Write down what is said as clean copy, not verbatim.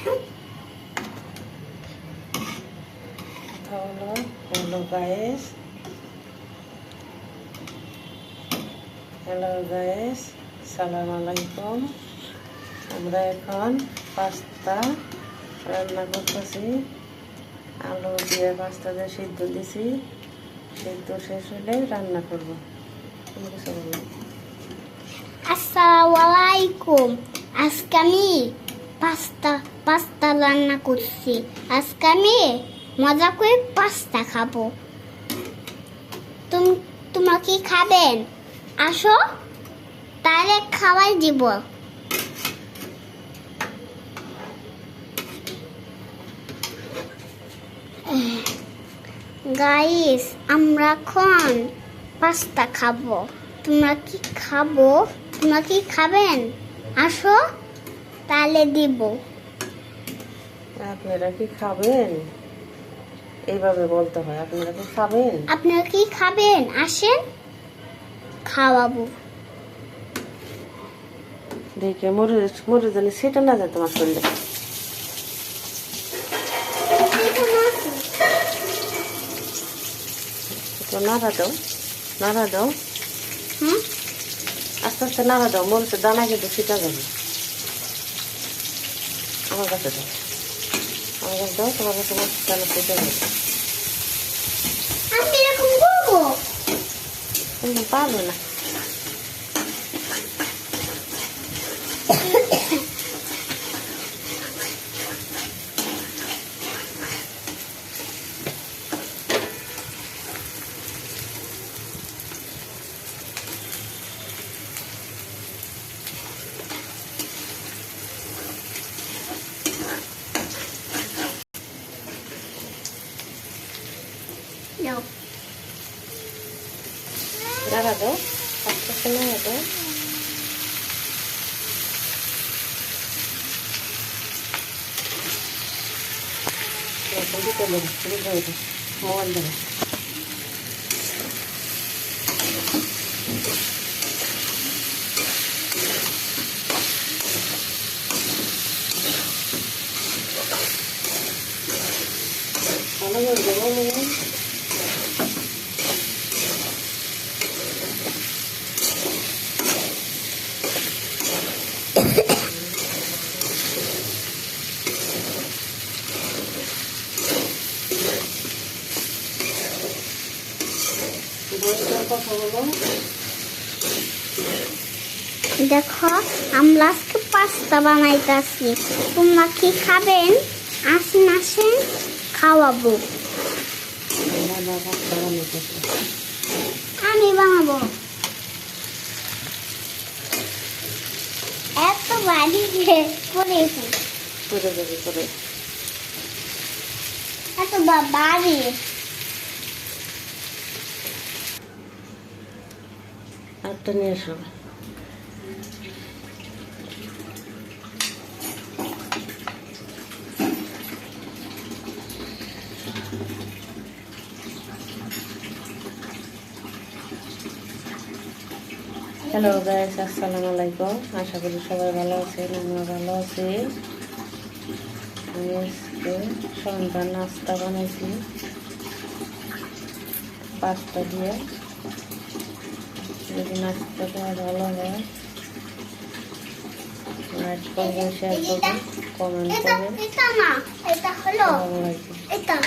Hello guys, সালাম আলাইকুম। আমরা এখন পাস্তা রান্না করতেছি। আলু দিয়ে পাস্তা দিয়ে সিদ্ধ দিছি, সিদ্ধ শেষ হলে রান্না করব। তুমি কিছু বলো? আসসালামু আলাইকুম। আজকে আমি পাস্তা রান্না করছি। আজকে আমি মজা করে পাস্তা খাবো। তোমরা কি খাবেন? আসো, তাহলে খাওয়াই দিব। গাইস, আমরা এখন পাস্তা খাবো। তোমরা কি খাবেন? আসো, তাহলে দিব। আপনারা কি খাবেন? এইভাবে বলতে হয়, আপনারা কি খাবেন? আপনারা কি খাবেন? আসেন, খাওয়াবো। দেখে মরে জানি সেটা না যায় তোমার শরীরে। তো নাড়া দাও। আস্তে আস্তে নাড়া দাও, মরিচের দানা কিন্তু সেটা যাবে। আমার কাছে দাও, তোমার কাছে মরিচের দানা সেটা যাবে। আমি এরকম করবো? তুমি পারবে না। No. নাড়া দাও, আস্তে আস্তে নাড়া দাও। মোবাইল দেবে। দেখো, আমরা আজকে পাস্তা বানাইতেছি। তোমরা কি খাবেন? আসেন, খাওয়াবো। আমি বানাবো। এত বাড়ি করেছি, এত বাড়ি। একটা নিয়ে এসো। হ্যালো গাইস, আসসালামু আলাইকুম। আশা করি সবাই ভালো আছেন, আমিও ভালো আছি। আমি আজকে সন্ধ্যা নাস্তা বানাইছি পাস্তা দিয়ে। যদি নাস্তাটা ভালো হয়, লাইক করবেন, শেয়ার করবেন, কমেন্ট করবেন। এটা না, এটা হলো ভালো লাগবে। এটা।